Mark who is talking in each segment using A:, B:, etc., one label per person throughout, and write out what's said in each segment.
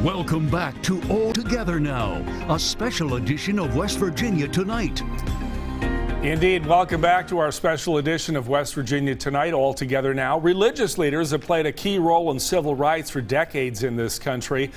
A: Welcome back to All Together Now, a special edition of West Virginia Tonight.
B: Indeed, welcome back to our special edition of West Virginia Tonight, All Together Now. Religious leaders have played a key role in civil rights for decades in this country.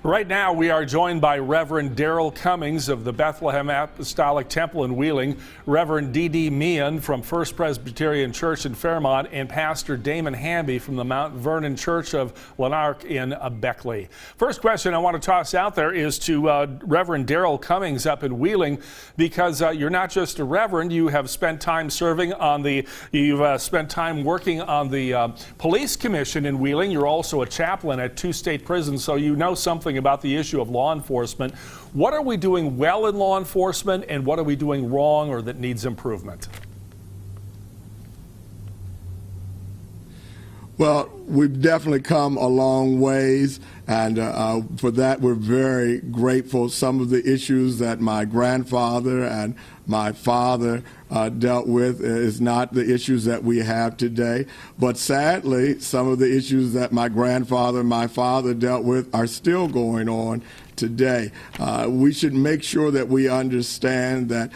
B: Right now, we are joined by Reverend Darrel Cummings of the Bethlehem Apostolic Temple in Wheeling, Reverend D.D. Meighan from First Presbyterian Church in Fairmont, and Pastor Damon Hamby from the Vernon Church of Lanark in Beckley. First question I want to toss out there is to Reverend Darrel Cummings up in Wheeling, because you're not just a reverend, you have spent time serving on you've spent time working on the police commission in Wheeling. You're also a chaplain at 2 state prisons, so you know something about the issue of law enforcement. What are we doing well in law enforcement, and what are we doing wrong or that needs improvement?
C: Well, we've definitely come a long ways, and for that we're very grateful. Some of the issues that my grandfather and my father dealt with is not the issues that we have today. But sadly, some of the issues that my grandfather and my father dealt with are still going on today. We should make sure that we understand that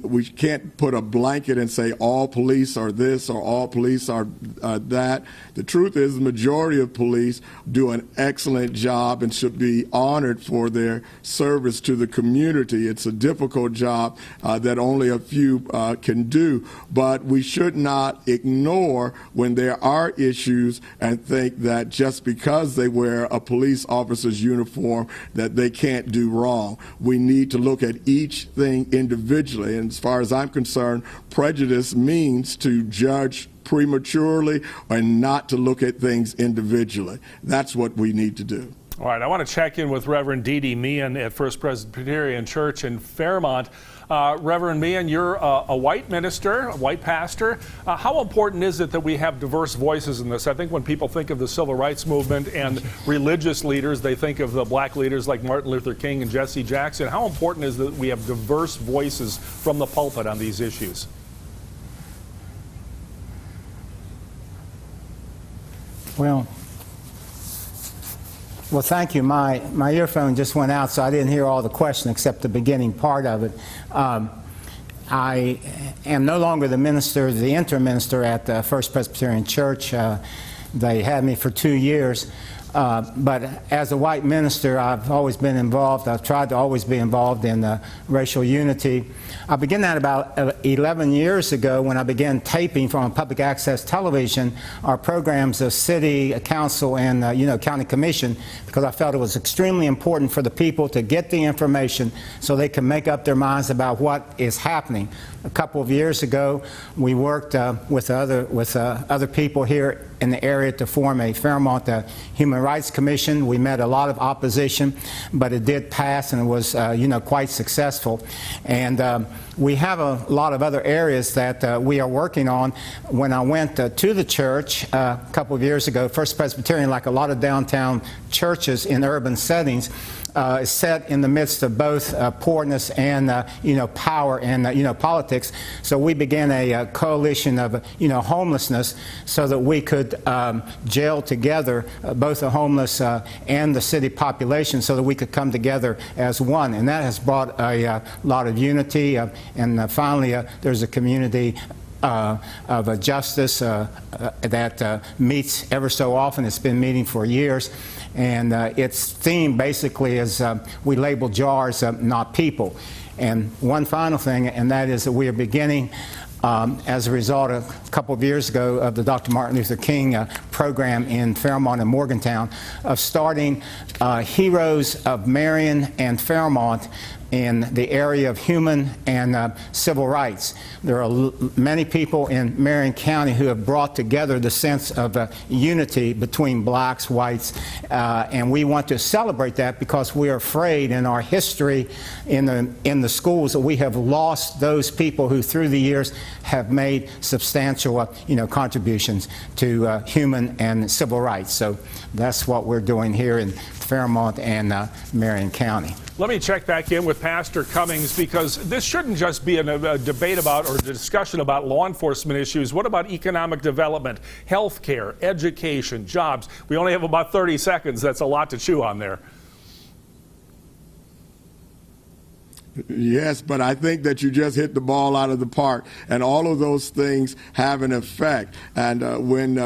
C: we can't put a blanket and say all police are this or all police are that. The truth is the majority of police do an excellent job and should be honored for their service to the community. It's a difficult job that only a few can do, but we should not ignore when there are issues and think that just because they wear a police officer's uniform that they can't do wrong. We need to look at each thing individually, and as far as I'm concerned, prejudice means to judge prematurely and not to look at things individually. That's what we need to do.
B: All right, I want to check in with Reverend D.D. Meighan at First Presbyterian Church in Fairmont. Reverend Meighan, you're a white minister, a white pastor. How important is it that we have diverse voices in this? I think when people think of the civil rights movement and religious leaders, they think of the black leaders like Martin Luther King and Jesse Jackson. How important is it that we have diverse voices from the pulpit on these issues?
D: Well, thank you. My earphone just went out, so I didn't hear all the question except the beginning part of it. I am no longer the interim minister at First Presbyterian Church. They had me for 2 years. But as a white minister, I've always been involved. I've tried to always be involved in racial unity. I began that about 11 years ago when I began taping from public access television our programs of city council and county commission, because I felt it was extremely important for the people to get the information so they can make up their minds about what is happening. A couple of years ago, we worked with other people here in the area to form a Fairmont Human Rights Commission. We met a lot of opposition, but it did pass, and it was quite successful. And we have a lot of other areas that we are working on. When I went to the church a couple of years ago, First Presbyterian, like a lot of downtown churches in urban settings, is set in the midst of both poorness and power and politics. So we began a coalition of homelessness so that we could jail together both the homeless and the city population so that we could come together as one. And that has brought a lot of unity. And finally, there's a community of justice that meets ever so often. It's been meeting for years. And its theme basically is we label jars, not people. And one final thing, and that is that we are beginning, as a result a couple of years ago of the Dr. Martin Luther King program in Fairmont and Morgantown, of starting Heroes of Marion and Fairmont in the area of human and civil rights. There are many people in Marion County who have brought together the sense of unity between blacks, whites, and we want to celebrate that because we are afraid in our history in the schools that we have lost those people who through the years have made substantial contributions to human and civil rights. So that's what we're doing here in Fairmont and Marion County.
B: Let me check back in with Pastor Cummings, because this shouldn't just be a debate about or a discussion about law enforcement issues. What about economic development, health care, education, jobs? We only have about 30 seconds. That's a lot to chew on there.
C: Yes, but I think that you just hit the ball out of the park, and all of those things have an effect. And when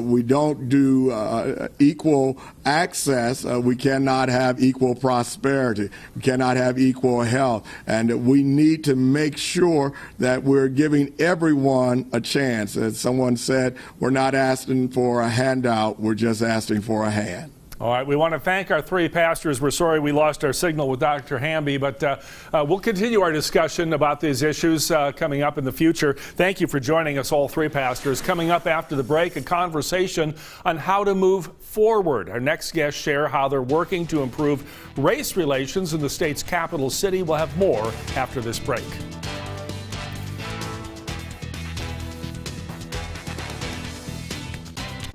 C: we don't do equal access, we cannot have equal prosperity. We cannot have equal health. And we need to make sure that we're giving everyone a chance. As someone said, we're not asking for a handout, we're just asking for a hand.
B: All right, we want to thank our three pastors. We're sorry we lost our signal with Dr. Hamby, but we'll continue our discussion about these issues coming up in the future. Thank you for joining us, all three pastors. Coming up after the break, a conversation on how to move forward. Our next guests share how they're working to improve race relations in the state's capital city. We'll have more after this break.